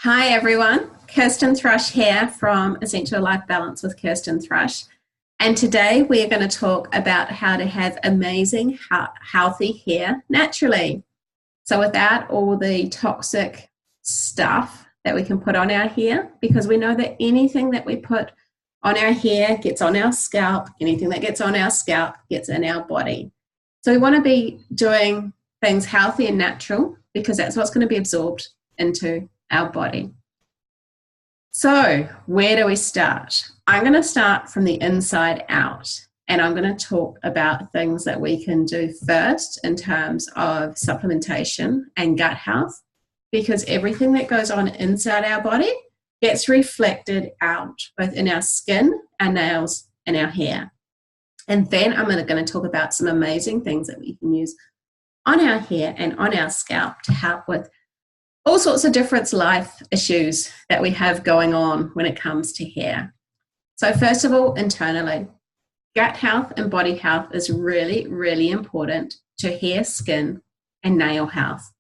Hi everyone, Kirsten Thrush here from Essential Life Balance with Kirsten Thrush. And today we are going to talk about how to have amazing, healthy hair naturally. So without all the toxic stuff that we can put on our hair, because we know that anything that we put on our hair gets on our scalp, anything that gets on our scalp gets in our body. So we want to be doing things healthy and natural because that's what's going to be absorbed into our body. So, where do we start? I'm going to start from the inside out, and I'm going to talk about things that we can do first in terms of supplementation and gut health, because everything that goes on inside our body gets reflected out, both in our skin, our nails, and our hair. And then I'm going to talk about some amazing things that we can use on our hair and on our scalp to help with all sorts of different life issues that we have going on when it comes to hair. So first of all, internally, gut health and body health is really, really important to hair, skin, and nail health.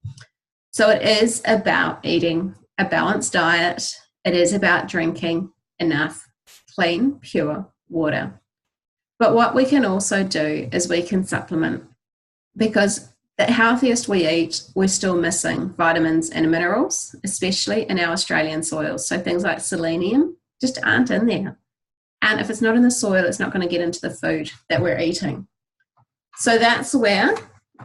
So it is about eating a balanced diet. It is about drinking enough clean, pure water. But what we can also do is we can supplement, because the healthiest we eat, we're still missing vitamins and minerals, especially in our Australian soils. So things like selenium just aren't in there. And if it's not in the soil, it's not going to get into the food that we're eating. So that's where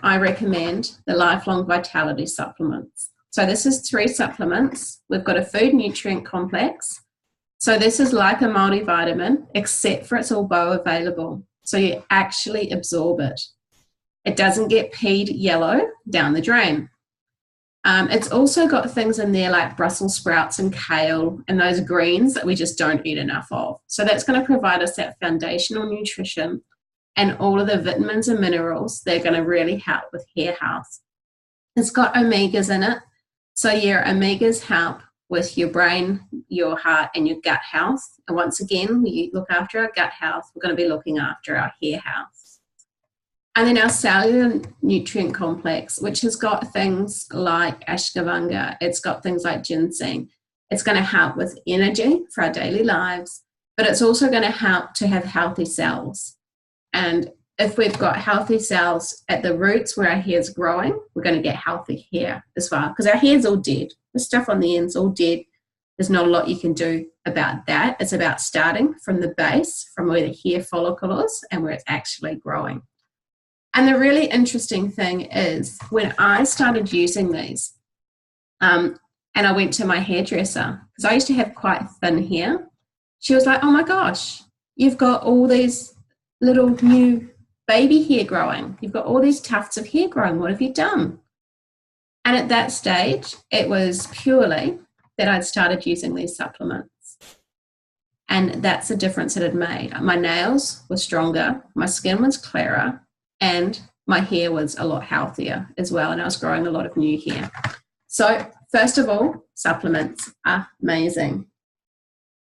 I recommend the Lifelong Vitality supplements. So this is 3 supplements. We've got a food nutrient complex. So this is like a multivitamin, except for it's all bioavailable. So you actually absorb it. It doesn't get peed yellow down the drain. It's also got things in there like Brussels sprouts and kale and those greens that we just don't eat enough of. So that's going to provide us that foundational nutrition and all of the vitamins and minerals. They're going to really help with hair health. It's got omegas in it. So your omegas help with your brain, your heart, and your gut health. And once again, we look after our gut health, we're going to be looking after our hair health. And then our cellular nutrient complex, which has got things like ashwagandha, it's got things like ginseng. It's going to help with energy for our daily lives, but it's also going to help to have healthy cells. And if we've got healthy cells at the roots where our hair's growing, we're going to get healthy hair as well, because our hair's all dead. The stuff on the end's all dead. There's not a lot you can do about that. It's about starting from the base, from where the hair follicle is and where it's actually growing. And the really interesting thing is when I started using these, and I went to my hairdresser, because I used to have quite thin hair, she was like, oh my gosh, you've got all these little new baby hair growing. You've got all these tufts of hair growing. What have you done? And at that stage, it was purely that I'd started using these supplements. And that's the difference it had made. My nails were stronger, my skin was clearer, and my hair was a lot healthier as well, and I was growing a lot of new hair. So first of all, supplements are amazing.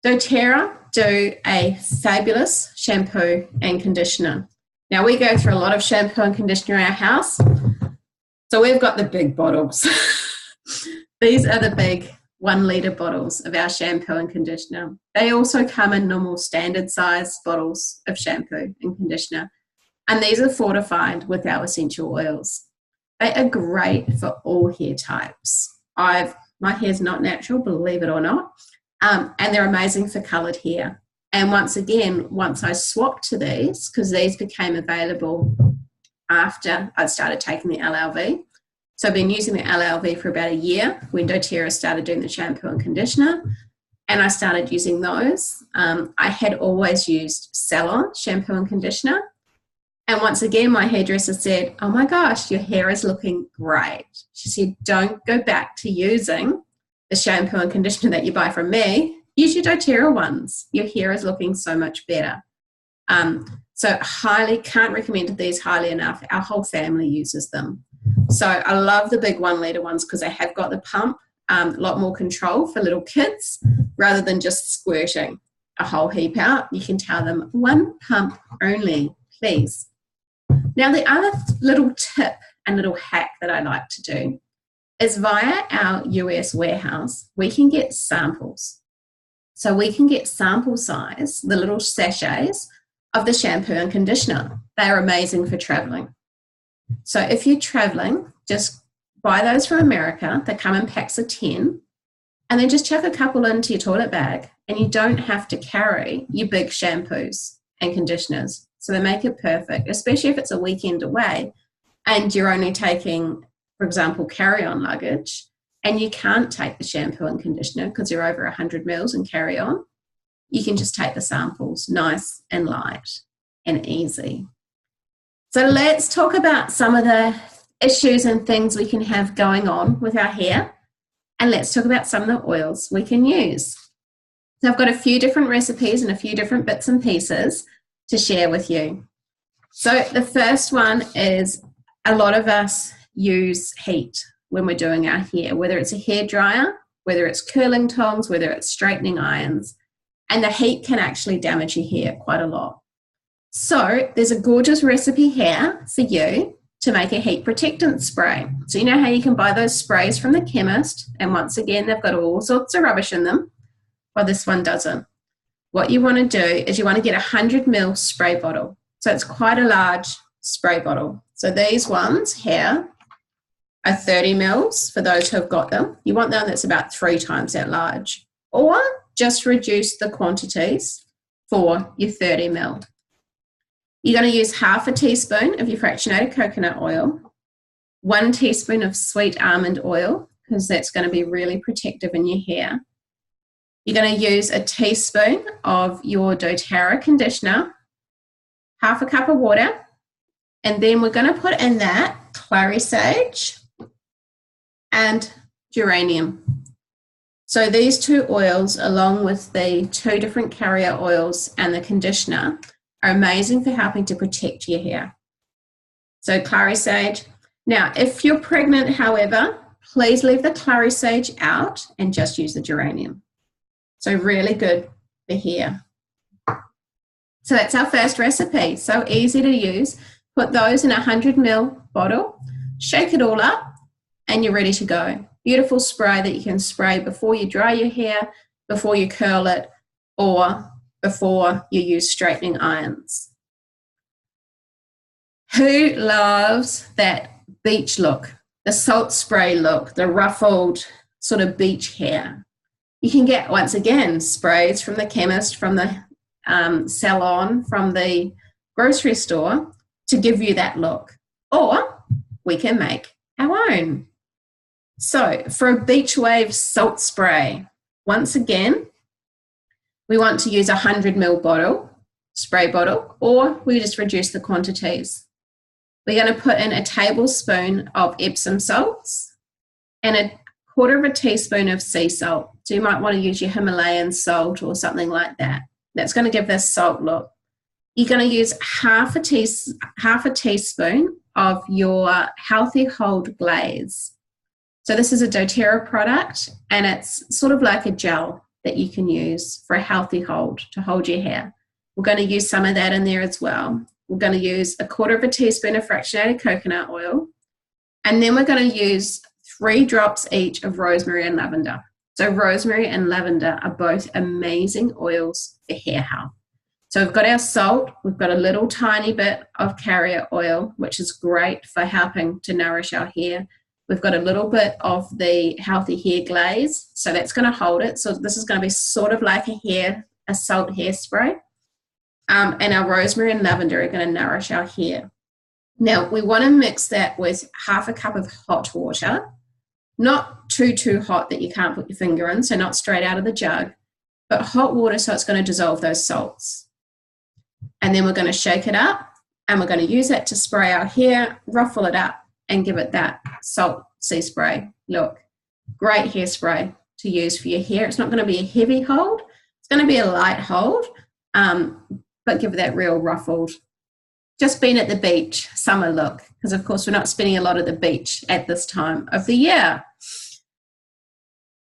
doTERRA do a fabulous shampoo and conditioner. Now we go through a lot of shampoo and conditioner in our house, so we've got the big bottles. These are the big 1 litre bottles of our shampoo and conditioner. They also come in normal standard size bottles of shampoo and conditioner. And these are fortified with our essential oils. They are great for all hair types. My hair's not natural, believe it or not, and they're amazing for coloured hair. And once again, once I swapped to these, because these became available after I started taking the LLV. So I've been using the LLV for about a year when doTERRA started doing the shampoo and conditioner, and I started using those. I had always used Salon shampoo and conditioner. And once again, my hairdresser said, oh my gosh, your hair is looking great. She said, don't go back to using the shampoo and conditioner that you buy from me. Use your doTERRA ones. Your hair is looking so much better. So can't recommend these highly enough. Our whole family uses them. So I love the big 1 litre ones because they have got the pump, a lot more control for little kids rather than just squirting a whole heap out. You can tell them 1 pump only, please. Now, the other little tip and little hack that I like to do is via our US warehouse, we can get samples. So we can get sample size, the little sachets of the shampoo and conditioner. They are amazing for traveling. So if you're traveling, just buy those from America. They come in packs of 10, and then just chuck a couple into your toilet bag, and you don't have to carry your big shampoos and conditioners. So they make it perfect, especially if it's a weekend away and you're only taking, for example, carry-on luggage, and you can't take the shampoo and conditioner because you're over 100 mils and carry on. You can just take the samples, nice and light and easy. So let's talk about some of the issues and things we can have going on with our hair, and let's talk about some of the oils we can use. So I've got a few different recipes and a few different bits and pieces to share with you. So the first one is, a lot of us use heat when we're doing our hair, whether it's a hair dryer, whether it's curling tongs, whether it's straightening irons, and the heat can actually damage your hair quite a lot. So there's a gorgeous recipe here for you to make a heat protectant spray. So you know how you can buy those sprays from the chemist, and once again, they've got all sorts of rubbish in them. Well, this one doesn't. What you want to do is you want to get a 100 ml spray bottle. So it's quite a large spray bottle. So these ones here are 30 mils for those who have got them. You want one that's about 3 times that large. Or just reduce the quantities for your 30 mil. You're going to use half a teaspoon of your fractionated coconut oil, 1 teaspoon of sweet almond oil, because that's going to be really protective in your hair. You're going to use a teaspoon of your doTERRA conditioner, half a cup of water, and then we're going to put in that clary sage and geranium. So these 2 oils, along with the 2 different carrier oils and the conditioner, are amazing for helping to protect your hair. So clary sage. Now, if you're pregnant, however, please leave the clary sage out and just use the geranium. So really good for hair. So that's our first recipe. So easy to use. Put those in a 100 ml bottle, shake it all up, and you're ready to go. Beautiful spray that you can spray before you dry your hair, before you curl it, or before you use straightening irons. Who loves that beach look, the salt spray look, the ruffled sort of beach hair? You can get, once again, sprays from the chemist, from the salon, from the grocery store to give you that look. Or we can make our own. So for a beach wave salt spray, once again, we want to use a 100 ml bottle, spray bottle, or we just reduce the quantities. We're going to put in a tablespoon of Epsom salts and a quarter of a teaspoon of sea salt. So you might want to use your Himalayan salt or something like that. That's going to give this salt look. You're going to use half a teaspoon of your Healthy Hold Glaze. So this is a doTERRA product, and it's sort of like a gel that you can use for a healthy hold to hold your hair. We're going to use some of that in there as well. We're going to use a quarter of a teaspoon of fractionated coconut oil, and then we're going to use 3 drops each of rosemary and lavender. So rosemary and lavender are both amazing oils for hair health. So we've got our salt, we've got a little tiny bit of carrier oil, which is great for helping to nourish our hair. We've got a little bit of the healthy hair glaze, so that's going to hold it. So this is going to be sort of like a salt hairspray. And our rosemary and lavender are going to nourish our hair. Now, we want to mix that with half a cup of hot water, not too hot that you can't put your finger in, so not straight out of the jug, but hot water so it's going to dissolve those salts. And then we're going to shake it up, and we're going to use that to spray our hair, ruffle it up, and give it that salt sea spray look. Great hairspray to use for your hair. It's not going to be a heavy hold. It's going to be a light hold, but give it that real ruffled, just being at the beach summer look, because of course we're not spending a lot at the beach at this time of the year.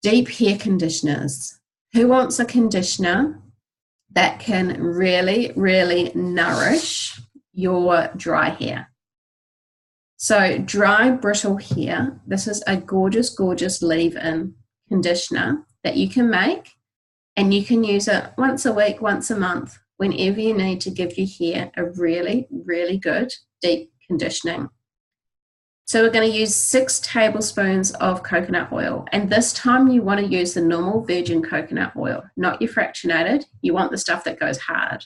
Deep hair conditioners. Who wants a conditioner that can really, really nourish your dry hair? So dry, brittle hair, this is a gorgeous, gorgeous leave-in conditioner that you can make, and you can use it once a week, once a month, whenever you need to give your hair a really, really good deep conditioning. So we're going to use 6 tablespoons of coconut oil, and this time you want to use the normal virgin coconut oil, not your fractionated. You want the stuff that goes hard.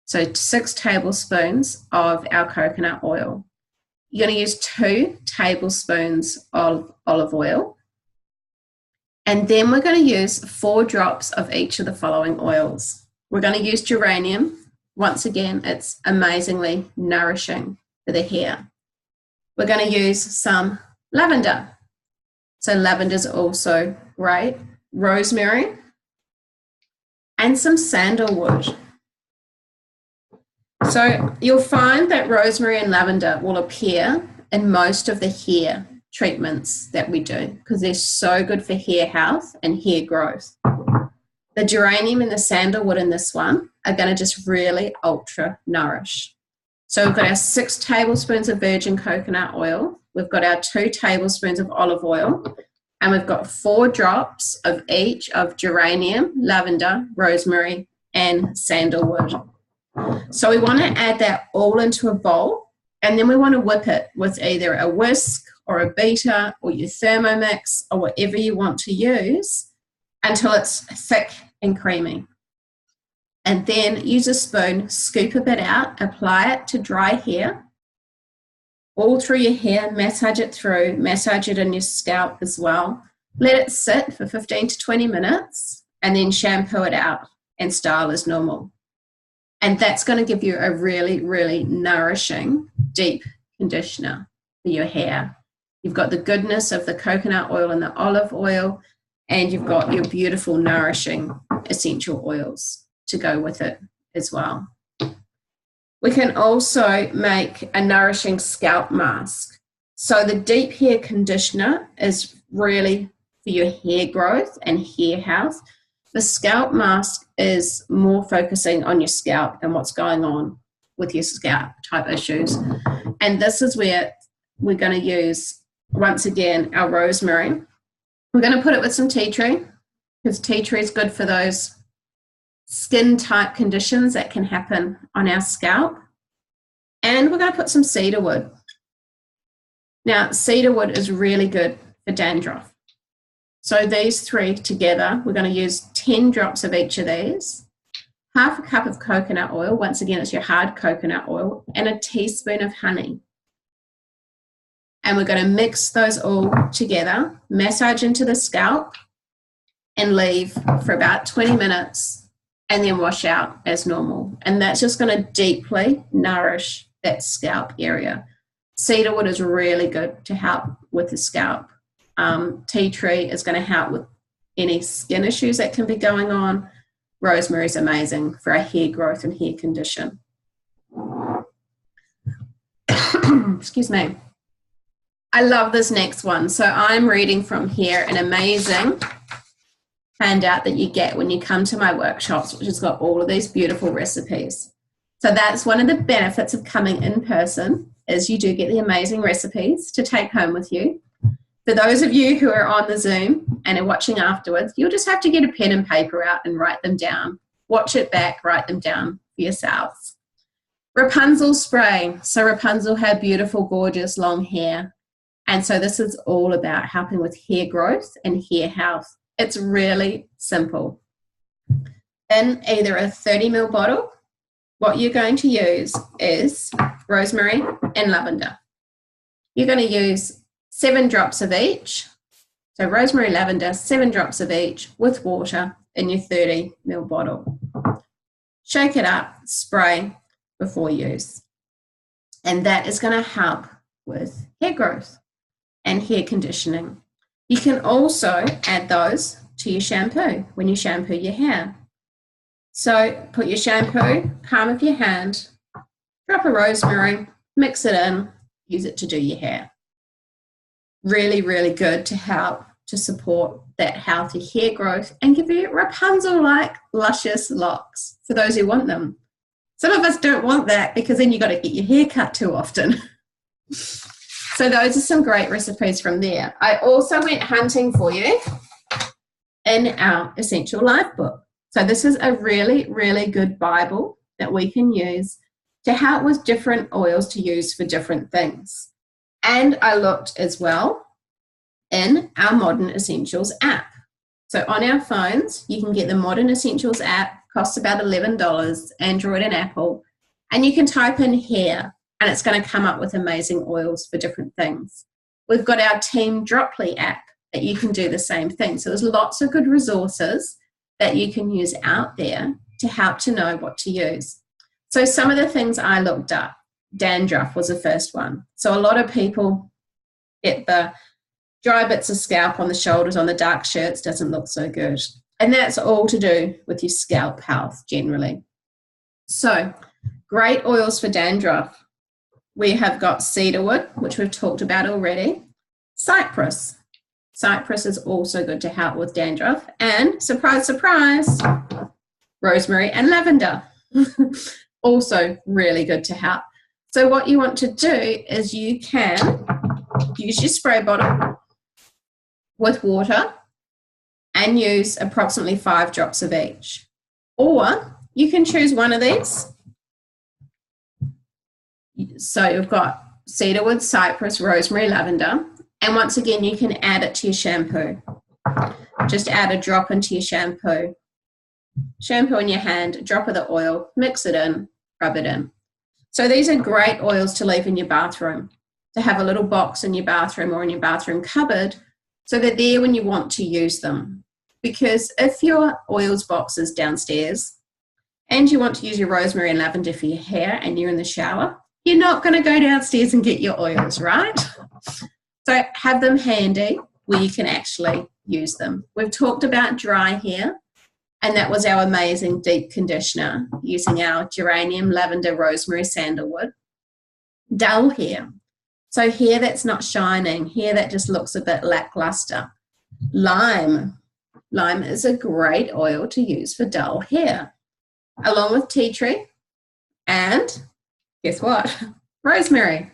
So 6 tablespoons of our coconut oil. You're going to use 2 tablespoons of olive oil, and then we're going to use 4 drops of each of the following oils. We're going to use geranium. Once again, it's amazingly nourishing for the hair. We're going to use some lavender. So lavender is also great. Rosemary and some sandalwood. So you'll find that rosemary and lavender will appear in most of the hair treatments that we do because they're so good for hair health and hair growth. The geranium and the sandalwood in this one are going to just really ultra nourish. So we've got our 6 tablespoons of virgin coconut oil, we've got our 2 tablespoons of olive oil, and we've got 4 drops of each of geranium, lavender, rosemary, and sandalwood. So we want to add that all into a bowl, and then we want to whip it with either a whisk or a beater or your Thermomix or whatever you want to use until it's thick and creamy. And then use a spoon, scoop a bit out, apply it to dry hair, all through your hair, massage it through, massage it in your scalp as well. Let it sit for 15 to 20 minutes and then shampoo it out and style as normal. And that's going to give you a really, really nourishing, deep conditioner for your hair. You've got the goodness of the coconut oil and the olive oil, and you've got your beautiful, nourishing essential oils to go with it as well. We can also make a nourishing scalp mask. So the deep hair conditioner is really for your hair growth and hair health. The scalp mask is more focusing on your scalp and what's going on with your scalp type issues. And this is where we're going to use, once again, our rosemary. We're going to put it with some tea tree because tea tree is good for those skin type conditions that can happen on our scalp. And we're going to put some cedarwood. Now, cedarwood is really good for dandruff. So these 3 together, we're going to use 10 drops of each of these, half a cup of coconut oil, once again it's your hard coconut oil, and a teaspoon of honey. And we're going to mix those all together, massage into the scalp, and leave for about 20 minutes, and then wash out as normal. And that's just going to deeply nourish that scalp area. Cedarwood is really good to help with the scalp. Tea tree is going to help with any skin issues that can be going on. Rosemary is amazing for our hair growth and hair condition. Excuse me. I love this next one. So I'm reading from here an amazing handout that you get when you come to my workshops, which has got all of these beautiful recipes. So that's one of the benefits of coming in person, is you do get the amazing recipes to take home with you. For those of you who are on the Zoom and are watching afterwards, you'll just have to get a pen and paper out and write them down. Watch it back, write them down for yourselves. Rapunzel spray. So Rapunzel had beautiful, gorgeous, long hair. And so this is all about helping with hair growth and hair health. It's really simple. In either a 30 ml bottle, what you're going to use is rosemary and lavender. You're going to use 7 drops of each. So rosemary, lavender, 7 drops of each with water in your 30 ml bottle. Shake it up, spray before use. And that is going to help with hair growth and hair conditioning. You can also add those to your shampoo when you shampoo your hair. So put your shampoo, palm of your hand, drop a rosemary, mix it in, use it to do your hair. Really, really good to help to support that healthy hair growth and give you Rapunzel-like luscious locks for those who want them. Some of us don't want that because then you've got to get your hair cut too often. So those are some great recipes from there. I also went hunting for you in our Essential Life book. So this is a really, really good Bible that we can use to help with different oils to use for different things. And I looked as well in our Modern Essentials app. So on our phones, you can get the Modern Essentials app, costs about $11, Android and Apple, and you can type in hair, and it's going to come up with amazing oils for different things. We've got our Team Dropley app that you can do the same thing. So there's lots of good resources that you can use out there to help to know what to use. So some of the things I looked up, dandruff was the first one. So a lot of people get the dry bits of scalp on the shoulders, on the dark shirts, doesn't look so good. And that's all to do with your scalp health generally. So great oils for dandruff. We have got cedarwood, which we've talked about already. Cypress. Cypress is also good to help with dandruff. And surprise, surprise, rosemary and lavender. Also really good to help. So what you want to do is you can use your spray bottle with water and use approximately 5 drops of each. Or you can choose one of these. So you've got cedarwood, cypress, rosemary, lavender. And once again, you can add it to your shampoo. Just add a drop into your shampoo. Shampoo in your hand, a drop of the oil, mix it in, rub it in. So these are great oils to leave in your bathroom, to have a little box in your bathroom or in your bathroom cupboard so they're there when you want to use them. Because if your oils box is downstairs and you want to use your rosemary and lavender for your hair and you're in the shower, you're not going to go downstairs and get your oils, right? So have them handy where you can actually use them. We've talked about dry hair, and that was our amazing deep conditioner using our geranium, lavender, rosemary, sandalwood. Dull hair. So hair that's not shining, hair that just looks a bit lackluster. Lime. Lime is a great oil to use for dull hair, along with tea tree and, guess what, rosemary.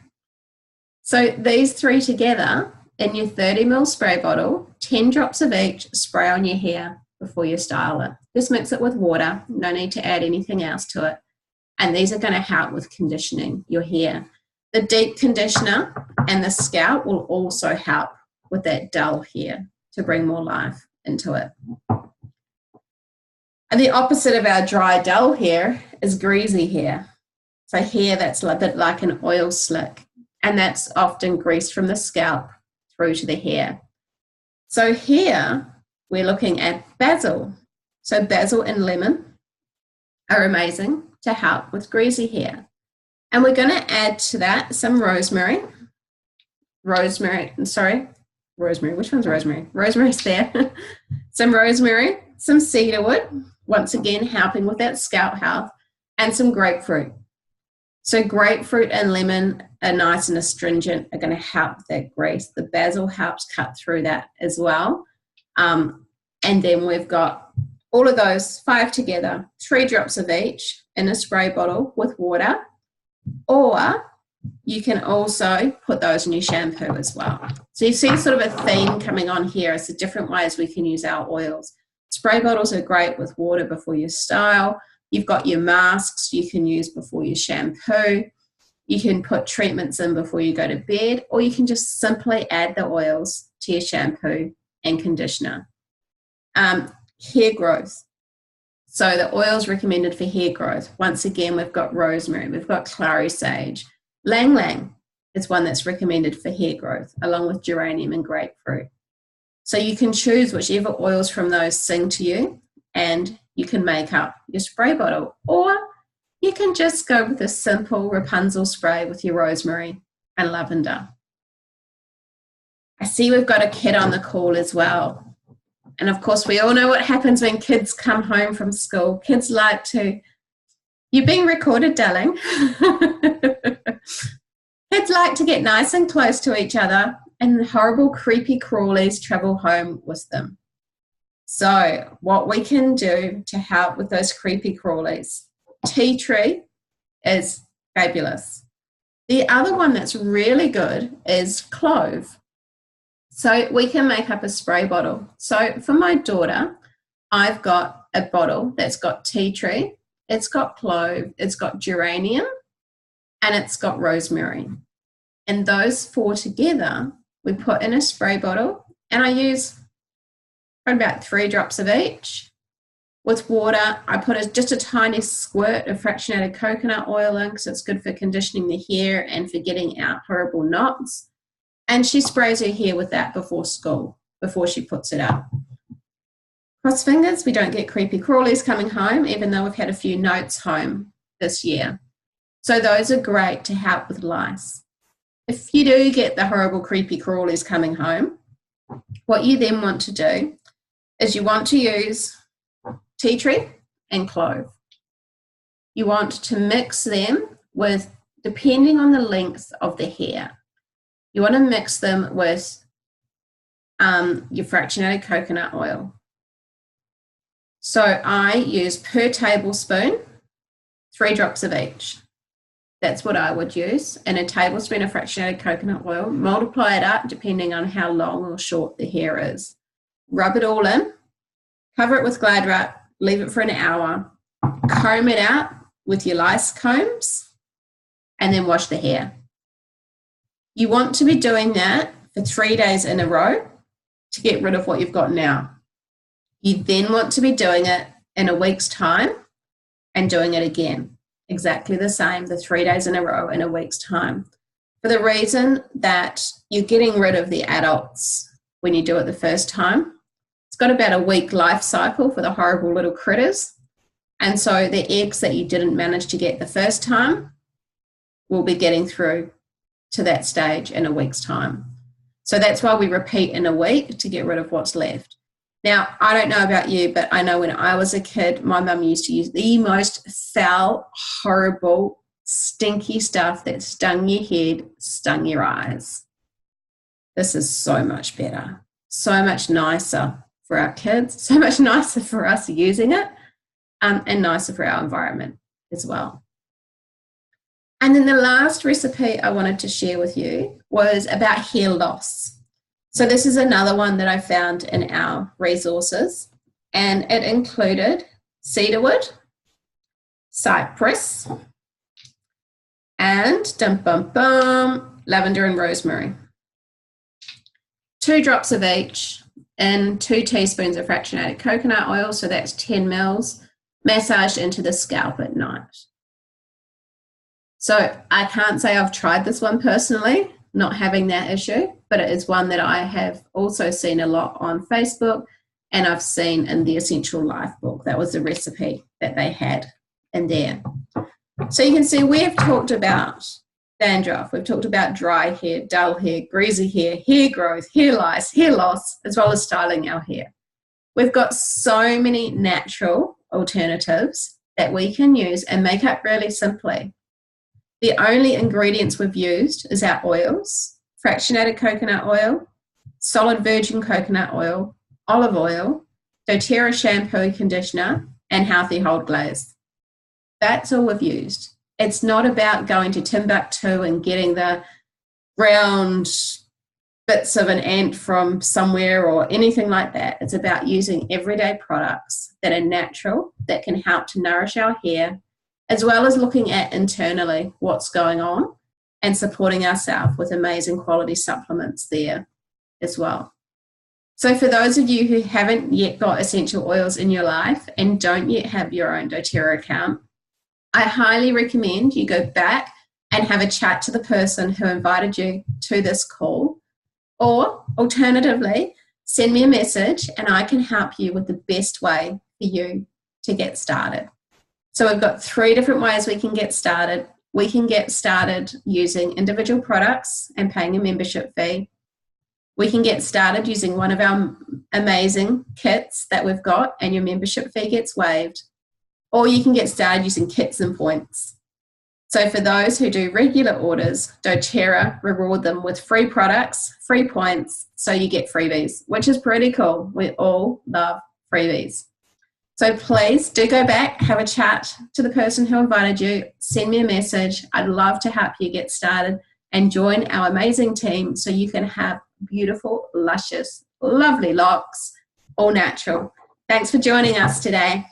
So these 3 together in your 30 ml spray bottle, 10 drops of each, spray on your hair before you style it. Just mix it with water, no need to add anything else to it. And these are going to help with conditioning your hair. The deep conditioner and the scalp will also help with that dull hair to bring more life into it. And the opposite of our dry, dull hair is greasy hair. So hair that's a bit like an oil slick, and that's often greased from the scalp through to the hair. So here we're looking at basil. So basil and lemon are amazing to help with greasy hair. And we're going to add to that some rosemary. Rosemary, which one's rosemary? Rosemary's there. Some rosemary, some cedarwood, once again helping with that scalp health, and some grapefruit. So grapefruit and lemon are nice and astringent, are going to help that grease. The basil helps cut through that as well. And then we've got all of those 5 together, 3 drops of each in a spray bottle with water, or you can also put those in your shampoo as well. So you see sort of a theme coming on here as the different ways we can use our oils. Spray bottles are great with water before you style. You've got your masks you can use before you shampoo. You can put treatments in before you go to bed, or you can just simply add the oils to your shampoo and conditioner. Hair growth. So the oils recommended for hair growth. Once again, we've got rosemary, we've got clary sage. Lang Lang is one that's recommended for hair growth, along with geranium and grapefruit. So you can choose whichever oils from those sing to you, and you can make up your spray bottle, or you can just go with a simple Rapunzel spray with your rosemary and lavender. I see we've got a kid on the call as well. And of course, we all know what happens when kids come home from school. Kids like to, you're being recorded, darling. Kids like to get nice and close to each other, and horrible, creepy crawlies travel home with them. So what we can do to help with those creepy crawlies, tea tree is fabulous. The other one that's really good is clove. So we can make up a spray bottle. So for my daughter, I've got a bottle that's got tea tree, it's got clove, it's got geranium, and it's got rosemary. And those four together, we put in a spray bottle, and I use about 3 drops of each. With water, I put just a tiny squirt of fractionated coconut oil in because it's good for conditioning the hair and for getting out horrible knots. And she sprays her hair with that before school, before she puts it up. Cross fingers, we don't get creepy crawlies coming home, even though we've had a few notes home this year. So those are great to help with lice. If you do get the horrible creepy crawlies coming home, what you then want to do is you want to use tea tree and clove. You want to mix them with, depending on the length of the hair, you want to mix them with your fractionated coconut oil. So I use per tablespoon, 3 drops of each. That's what I would use. And a tablespoon of fractionated coconut oil, multiply it up depending on how long or short the hair is. Rub it all in, cover it with Glad Wrap, leave it for an hour, comb it out with your lice combs, and then wash the hair. You want to be doing that for 3 days in a row to get rid of what you've got now. You then want to be doing it in a week's time and doing it again. Exactly the same, the 3 days in a row in a week's time. For the reason that you're getting rid of the adults when you do it the first time. It's got about a week life cycle for the horrible little critters. And so the eggs that you didn't manage to get the first time will be getting through to that stage in a week's time. So that's why we repeat in a week to get rid of what's left. Now, I don't know about you, but I know when I was a kid, my mum used to use the most foul, horrible, stinky stuff that stung your head, stung your eyes. This is so much better, so much nicer for our kids, so much nicer for us using it, and nicer for our environment as well. And then the last recipe I wanted to share with you was about hair loss. So this is another one that I found in our resources, and it included cedarwood, cypress, and lavender and rosemary. 2 drops of each and 2 teaspoons of fractionated coconut oil, so that's 10 mils, massaged into the scalp at night. So I can't say I've tried this one personally, not having that issue, but it is one that I have also seen a lot on Facebook, and I've seen in the Essential Life book. That was the recipe that they had in there. So you can see we've talked about dandruff, we've talked about dry hair, dull hair, greasy hair, hair growth, hair lice, hair loss, as well as styling our hair. We've got so many natural alternatives that we can use and make up really simply. The only ingredients we've used is our oils, fractionated coconut oil, solid virgin coconut oil, olive oil, doTERRA shampoo conditioner, and healthy hold glaze. That's all we've used. It's not about going to Timbuktu and getting the round bits of an ant from somewhere or anything like that. It's about using everyday products that are natural, that can help to nourish our hair, as well as looking at internally what's going on and supporting ourselves with amazing quality supplements there as well. So for those of you who haven't yet got essential oils in your life and don't yet have your own doTERRA account, I highly recommend you go back and have a chat to the person who invited you to this call, or alternatively, send me a message and I can help you with the best way for you to get started. So we've got 3 different ways we can get started. We can get started using individual products and paying a membership fee. We can get started using one of our amazing kits that we've got and your membership fee gets waived. Or you can get started using kits and points. So for those who do regular orders, doTERRA reward them with free products, free points, so you get freebies, which is pretty cool. We all love freebies. So please do go back, have a chat to the person who invited you, send me a message. I'd love to help you get started and join our amazing team so you can have beautiful, luscious, lovely locks, all natural. Thanks for joining us today.